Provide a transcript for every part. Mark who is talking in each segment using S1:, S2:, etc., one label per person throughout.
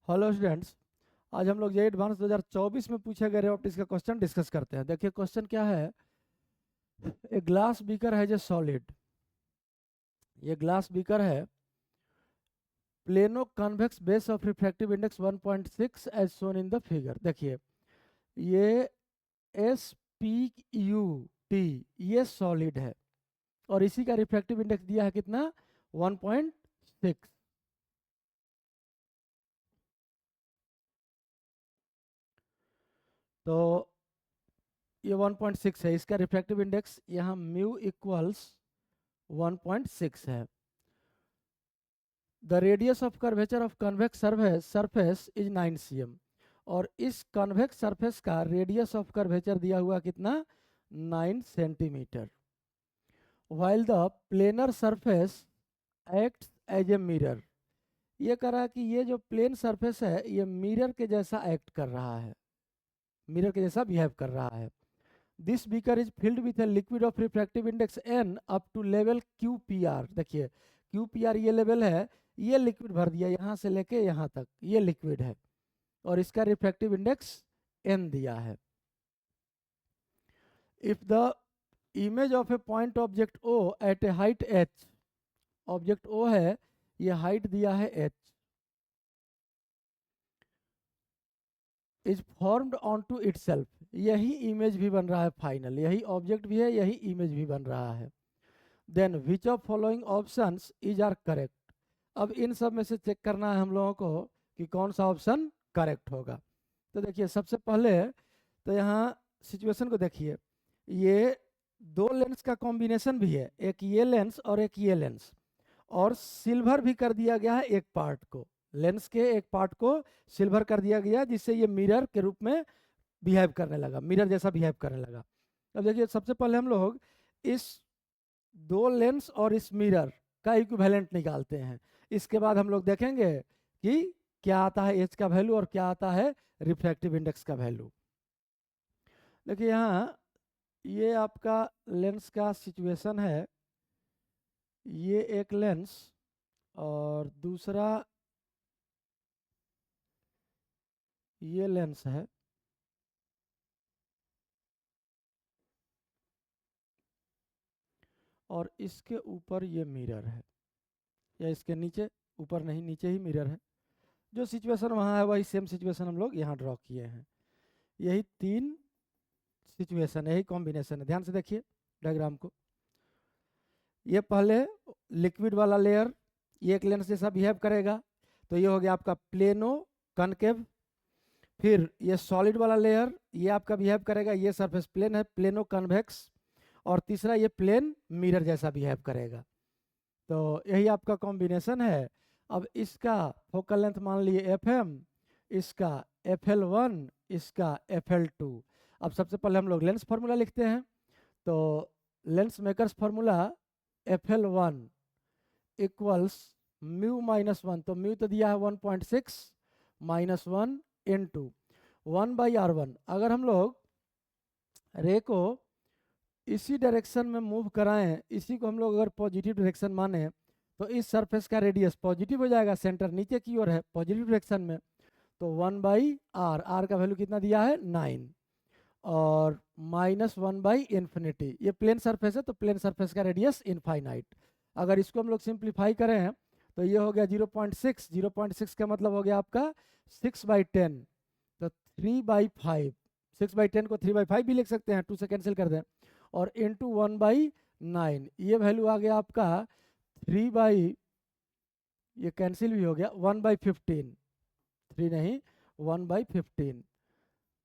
S1: Hello students, आज हम लोग जे एडवांस 2024 में पूछे गए रे ऑप्टिक्स का क्वेश्चन डिस्कस करते हैं। देखिए क्वेश्चन क्या है। ए ग्लास बीकर है जो सॉलिड, ये ग्लास बीकर है, plano convex base of refractive index 1.6 as shown in the figure. देखिए ये एस पी यू टी, ये सॉलिड है और इसी का रिफ्रैक्टिव इंडेक्स दिया है कितना, 1.6। तो ये 1.6 है, इसका रिफ्रैक्टिव इंडेक्स यहाँ म्यू इक्वल्स 1.6 है। The radius of curvature of convex surface is 9 cm, और इस कन्वेक्स सरफेस का रेडियस ऑफ कर्वेचर दिया हुआ कितना, 9 centimetre. While the planar surface act as a mirror, ये कह रहा है कि ये जो प्लेन सरफेस है ये मिरर के जैसा एक्ट कर रहा है, मिरर के जैसा बिहेव कर रहा है। This beaker is filled with a liquid of refractive index n up to level QPR। देखिए QPR ये लेवल है, ये लिक्विड भर दिया यहाँ से लेके यहाँ तक, ये लिक्विड है और इसका रिफ्रैक्टिव इंडेक्स n दिया है। If the image of a point object O at a height h, object O है, ये हाइट दिया है h, is formed on to itself, यही इमेज भी बन रहा है फाइनल, यही ऑब्जेक्ट भी है, यही इमेज भी बन रहा है। Then which of following options is are correct. अब इन सब में से चेक करना है हम लोगों को कि कौन सा ऑप्शन करेक्ट होगा। तो देखिए सबसे पहले तो यहाँ सिचुएशन को देखिए, ये दो लेंस का कॉम्बिनेशन भी है, एक ये लेंस और एक ये लेंस, और सिल्वर भी कर दिया गया है एक पार्ट को, लेंस के एक पार्ट को सिल्वर कर दिया गया जिससे ये मिरर के रूप में बिहेव करने लगा, मिरर जैसा बिहेव करने लगा। अब देखिए सबसे पहले हम लोग इस दो लेंस और इस मिरर का इक्विवेलेंट निकालते हैं, इसके बाद हम लोग देखेंगे कि क्या आता है एच का वैल्यू और क्या आता है रिफ्रैक्टिव इंडेक्स का वैल्यू। देखिए यहाँ ये आपका लेंस का सिचुएशन है, ये एक लेंस और दूसरा ये लेंस है, और इसके ऊपर ये मिरर है, या इसके नीचे, ऊपर नहीं नीचे ही मिरर है। जो सिचुएशन वहाँ है वही सेम सिचुएशन हम लोग यहाँ ड्रॉ किए हैं। यही तीन सिचुएशन है, यही कॉम्बिनेशन है। ध्यान से देखिए डायग्राम को, ये पहले लिक्विड वाला लेयर ये एक लेंस जैसा बिहेव करेगा, तो ये हो गया आपका प्लेनो कनकेव। फिर ये सॉलिड वाला लेयर ये आपका बिहेव करेगा, ये सरफेस प्लेन है, प्लेनो कन्वेक्स, और तीसरा ये प्लेन मिरर जैसा बिहेव करेगा। तो यही आपका कॉम्बिनेशन है। अब इसका फोकल लेंथ मान लिए FM, इसका FL1, इसका FL2। अब सबसे पहले हम लोग लेंस फार्मूला लिखते हैं, तो lens makers formula FL1 equals mu minus 1, तो म्यू तो दिया है 1.6 माइनस 1 इंटू 1/R1। अगर हम लोग रे को इसी डायरेक्शन में मूव कराएं, इसी को हम लोग अगर पॉजिटिव डायरेक्शन माने, तो इस सरफेस का रेडियस पॉजिटिव हो जाएगा, सेंटर नीचे की ओर है पॉजिटिव डायरेक्शन में, तो 1/R, आर का वैल्यू कितना दिया है 9, और माइनस 1/इंफिनिटी। ये प्लेन सरफेस है तो प्लेन सरफेस का रेडियस इनफाइनाइट। अगर इसको हम लोग सिंप्लीफाई करें तो ये हो गया 0.6, 0.6 का मतलब हो गया आपका 6/10, तो 3/5, 6/10 को 3/5 भी लिख सकते हैं, 2 से कैंसिल कर दें, और इंटू 1/9, ये वैल्यू आ गया आपका 3, ये कैंसिल भी हो गया, 1/15, 3 नहीं 1/15,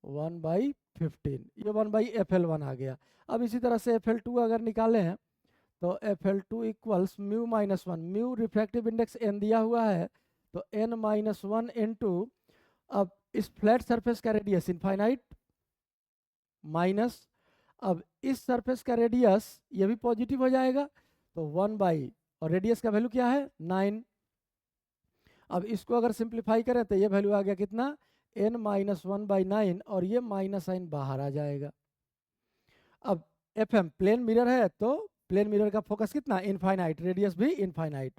S1: 1/15, ये 1/FL1 आ गया। अब इसी तरह से FL2 अगर निकालें हैं तो FL2 equals mu minus 1, mu refractive index n दिया हुआ है, तो n-1 इंटू, अब इस फ्लैट सरफेस का रेडियस इनफाइनाइट माइनस, अब इस सरफेस का रेडियस ये भी पॉजिटिव हो जाएगा, तो 1 और रेडियस का वैल्यू क्या है 9। अब इसको अगर सिंप्लीफाई करें तो ये वैल्यू आ गया कितना, n-1/9, और ये माइनस साइन बाहर आ जाएगा। अब FM प्लेन मिरर है तो प्लेन मिरर का फोकस कितना, इनफाइनाइट, रेडियस भी इनफाइनाइट।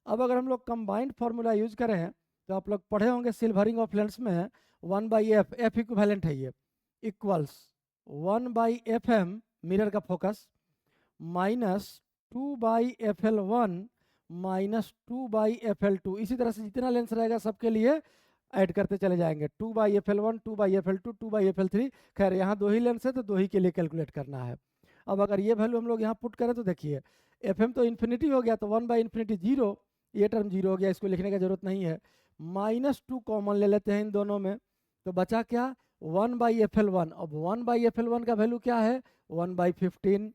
S1: अब अगर हम लोग कंबाइंड फार्मूला यूज करें तो आप लोग पढ़े होंगे सिल्वरिंग ऑफ लेंस में 1/f, एफ इक्विवेलेंट है ये, इक्वल्स 1/fm मिरर का focus minus 2/FL1 minus 2/FL2। इसी तरह से जितना लेंस रहेगा सबके लिए ऐड करते चले जाएंगे, 2/FL1, 2/FL2, 2/FL3। खैर यहाँ दो ही लेंस है तो दो ही के लिए कैलकुलेट करना है। अब अगर ये वैल्यू हम लोग यहाँ पुट करें तो देखिए FM तो इन्फिनिटी हो गया, तो 1/इन्फिनिटी 0, ये टर्म 0 हो गया, इसको लिखने की जरूरत नहीं है। -2 कॉमन ले लेते हैं इन दोनों में, तो बचा क्या, 1/FL1। अब 1/FL1 का वैल्यू क्या है, 1/15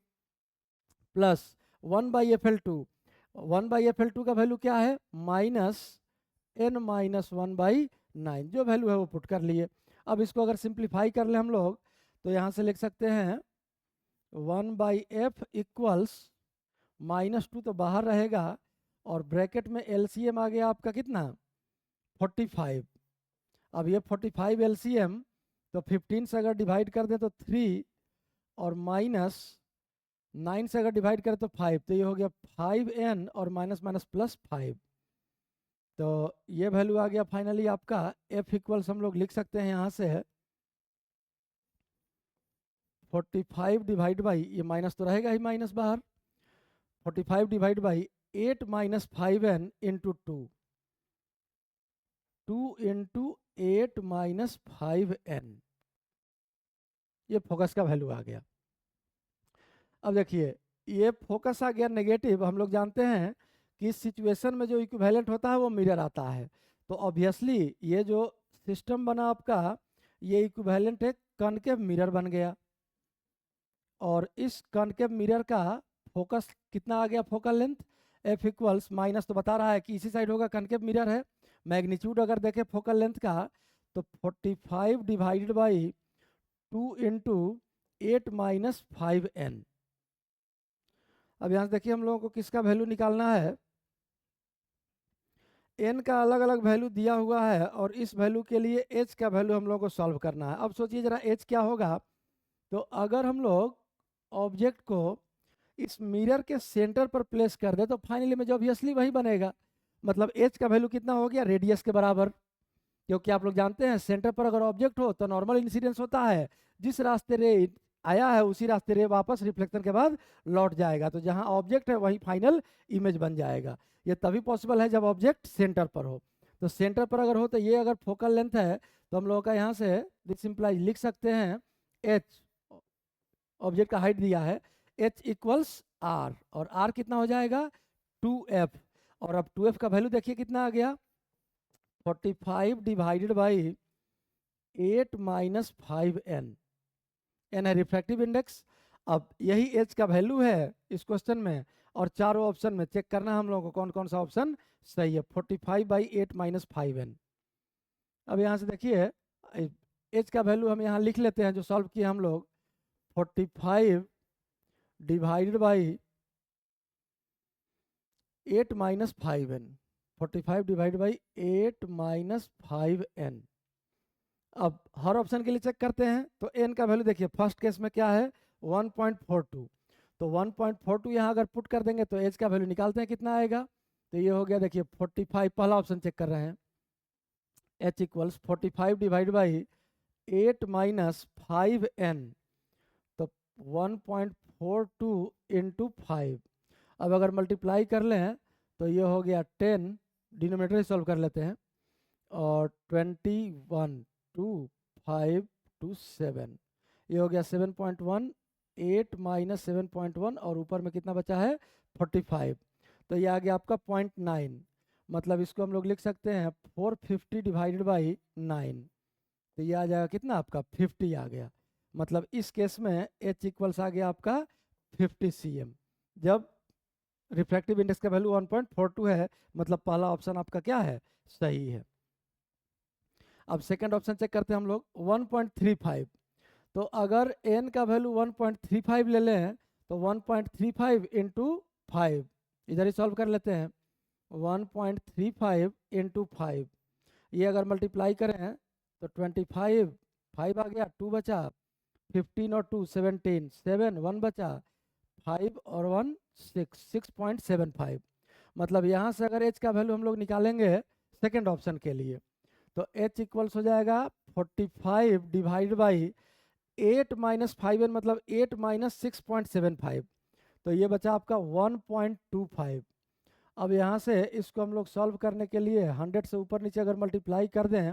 S1: प्लस 1/FL2, 1/FL2 का वैल्यू क्या है, -n-1/9। जो वैल्यू है वो पुट कर लिए। अब इसको अगर सिंप्लीफाई कर ले हम लोग तो यहाँ से लिख सकते हैं 1/f इक्वल्स -2 तो बाहर रहेगा, और ब्रैकेट में LCM आ गया आपका कितना, 45। अब ये 45 LCM तो 15 से अगर डिवाइड कर दें तो 3, और -9 से अगर डिवाइड करें तो 5, तो ये हो गया 5n और माइनस माइनस प्लस 5। तो ये वैल्यू आ गया फाइनली आपका f इक्वल्स हम लोग लिख सकते हैं यहाँ से 45 डिवाइड बाई, ये माइनस तो रहेगा ही माइनस बाहर, 45 divide by 8 minus 5n into 2 into 8 minus 5n। ये फोकस का वैल्यू आ गया। अब देखिए ये फोकस आ गया नेगेटिव। हम लोग जानते हैं कि इस सिचुएशन में जो इक्विवेलेंट होता है वो मिरर आता है, तो ऑब्वियसली ये जो सिस्टम बना आपका, ये इक्विवेलेंट एक कॉनकेव मिरर बन गया, और इस कॉनकेव मिरर का फोकस कितना आ गया, focal length f equals, minus तो बता रहा है कि इसी साइड होगा, कॉनकेव मिरर है। मैग्नीट्यूड अगर देखें फोकल लेंथ का तो 45 divided by 2 into 8 minus 5n। अब यहाँ से देखिए हम लोगों को किसका वैल्यू निकालना है, n का अलग अलग वैल्यू दिया हुआ है, और इस वैल्यू के लिए h का वैल्यू हम लोगों को सॉल्व करना है। अब सोचिए जरा h क्या होगा, तो अगर हम लोग ऑब्जेक्ट को इस मिरर के सेंटर पर प्लेस कर दे तो फाइनली में जो ऑब्वियसली वही बनेगा, मतलब h का वैल्यू कितना हो गया, रेडियस के बराबर। क्योंकि आप लोग जानते हैं सेंटर पर अगर ऑब्जेक्ट हो तो नॉर्मल इंसिडेंस होता है, जिस रास्ते रे आया है उसी रास्ते रे वापस रिफ्लेक्शन के बाद लौट जाएगा, तो जहां ऑब्जेक्ट है वही फाइनल इमेज बन जाएगा। ये तभी पॉसिबल है जब ऑब्जेक्ट सेंटर पर हो। तो सेंटर पर अगर हो तो ये अगर फोकल लेंथ है तो हम लोगों का यहाँ से सिंपलाइज लिख सकते हैं h, ऑब्जेक्ट का हाइट दिया है, h इक्वल्स r, और r कितना हो जाएगा 2f। और अब 2f का वैल्यू देखिए कितना आ गया, 45 divided by 8 minus 5n। n है रिफ्रैक्टिव इंडेक्स। अब यही h का वैल्यू है इस क्वेश्चन में, और चारों ऑप्शन में चेक करना हम लोगों को कौन कौन सा ऑप्शन सही है, 45/8 माइनस 5n। अब यहाँ से देखिए h का वैल्यू हम यहाँ लिख लेते हैं जो सॉल्व किए हम लोग, 45 divided by 8 minus 5n, 45 divide by 8 minus 5n। अब हर ऑप्शन के लिए चेक करते हैं, तो n का वैल्यू देखिए फर्स्ट केस में क्या है 1.42, तो 1.42 यहाँ अगर पुट कर देंगे तो h का वैल्यू निकालते हैं कितना आएगा, तो ये हो गया देखिए 45, पहला ऑप्शन चेक कर रहे हैं, h equals 45 divide by 8 minus 5n, तो 1.42 इंटू 5। अब अगर मल्टीप्लाई कर लें तो ये हो गया 10, डिनोमिनेटर ही सॉल्व कर लेते हैं, और 21 2 5 2 7, ये हो गया 7.1, 8 माइनस 7.1, और ऊपर में कितना बचा है 45, तो ये आ गया आपका 0.9। मतलब इसको हम लोग लिख सकते हैं 450 डिवाइडेड बाई 9, तो ये आ जाएगा कितना आपका 50 आ गया। मतलब इस केस में h इक्वल्स आ गया आपका 50 cm, जब रिफ्रैक्टिव इंडेक्स का वैल्यू 1.42 है, मतलब पहला ऑप्शन आपका क्या है, सही है। अब सेकंड ऑप्शन चेक करते हैं हम लोग 1.35, तो अगर n का वैल्यू 1.35 ले लें तो 1.35 इंटू 5, इधर ही सॉल्व कर लेते हैं, 1.35 इंटू 5, ये अगर मल्टीप्लाई करें तो 25, 5 आ गया, 2 बचा, 15 और 2 17, 7 1 बचा, 5 और 1 6, 6.75। मतलब यहाँ से अगर h का वैल्यू हम लोग निकालेंगे सेकेंड ऑप्शन के लिए। तो h इक्वल्स हो जाएगा 45 डिवाइड बाई 8 माइनस 5n मतलब 8 माइनस 6.75, तो ये बचा आपका 1.25। अब यहाँ से इसको हम लोग सॉल्व करने के लिए 100 से ऊपर नीचे अगर मल्टीप्लाई कर दें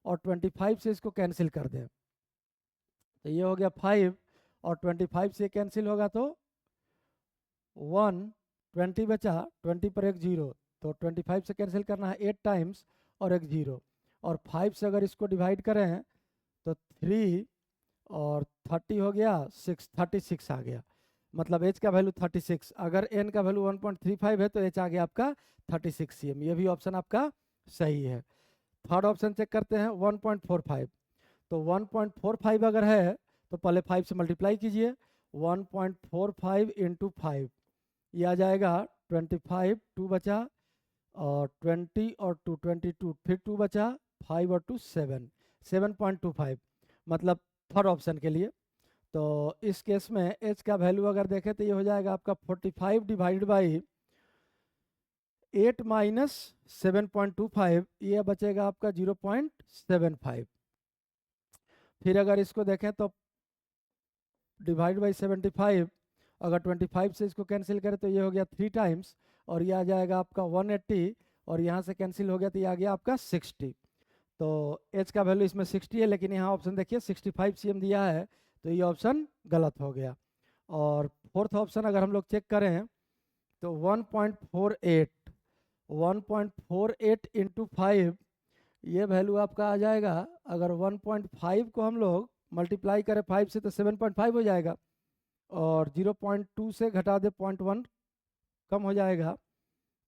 S1: और 25 से इसको कैंसिल कर दें, तो ये हो गया 5 और 25 से कैंसिल होगा तो 1, 20 बचा, 20 पर एक जीरो, तो 25 से कैंसिल करना है 8 टाइम्स और एक जीरो, और 5 से अगर इसको डिवाइड करें तो 3 और 30 हो गया 6, 36 आ गया, मतलब एच का वैल्यू 36। अगर एन का वैल्यू 1.35 है तो एच आ गया आपका 36 cm। ये भी ऑप्शन आपका सही है। थर्ड ऑप्शन चेक करते हैं 1.45। तो 1.45 अगर है तो पहले 5 से मल्टीप्लाई कीजिए, 1.45 इंटू 5, ये आ जाएगा 25, 2 बचा, और 20 और 2 22, फिर 2 बचा, 5 और 2 7, 7.25, मतलब थर्ड ऑप्शन के लिए। तो इस केस में h का वैल्यू अगर देखें तो ये हो जाएगा आपका 45 डिवाइड बाई 8 माइनस 7.25, ये बचेगा आपका 0.75। फिर अगर इसको देखें तो डिवाइड बाई 75, अगर 25 से इसको कैंसिल करें तो ये हो गया 3 टाइम्स, और ये आ जाएगा आपका 180, और यहाँ से कैंसिल हो गया तो ये आ गया आपका 60। तो h का वैल्यू इसमें 60 है, लेकिन यहाँ ऑप्शन देखिए 65 cm दिया है, तो ये ऑप्शन गलत हो गया। और फोर्थ ऑप्शन अगर हम लोग चेक करें तो 1.48 इंटू 5, ये वैल्यू आपका आ जाएगा, अगर 1.5 को हम लोग मल्टीप्लाई करें 5 से तो 7.5 हो जाएगा, और 0.2 से घटा दे 0.1 कम हो जाएगा,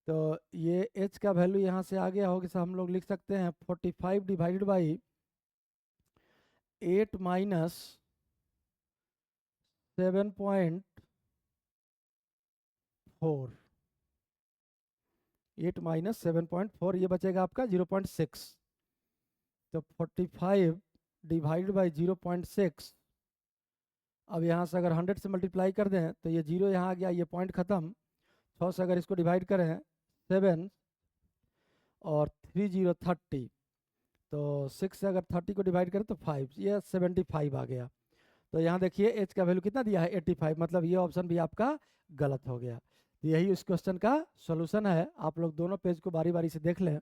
S1: तो ये h का वैल्यू यहाँ से आ गया होगा, हम लोग लिख सकते हैं 45 डिवाइडेड बाई 8 माइनस 7.4, 8 माइनस 7.4, ये बचेगा आपका 0.6। तो 45 डिवाइड बाई 0.6, अब यहाँ से अगर 100 से मल्टीप्लाई कर दें तो ये जीरो यहाँ आ गया, ये पॉइंट ख़त्म। 6 से अगर इसको डिवाइड करें 7 और 3 0 30, तो 6 से अगर 30 को डिवाइड करें तो 5, ये 75 आ गया। तो यहाँ देखिए एच का वैल्यू कितना दिया है 85, मतलब ये ऑप्शन भी आपका गलत हो गया। तो यही उस क्वेश्चन का सॉल्यूशन है। आप लोग दोनों पेज को बारी बारी से देख लें।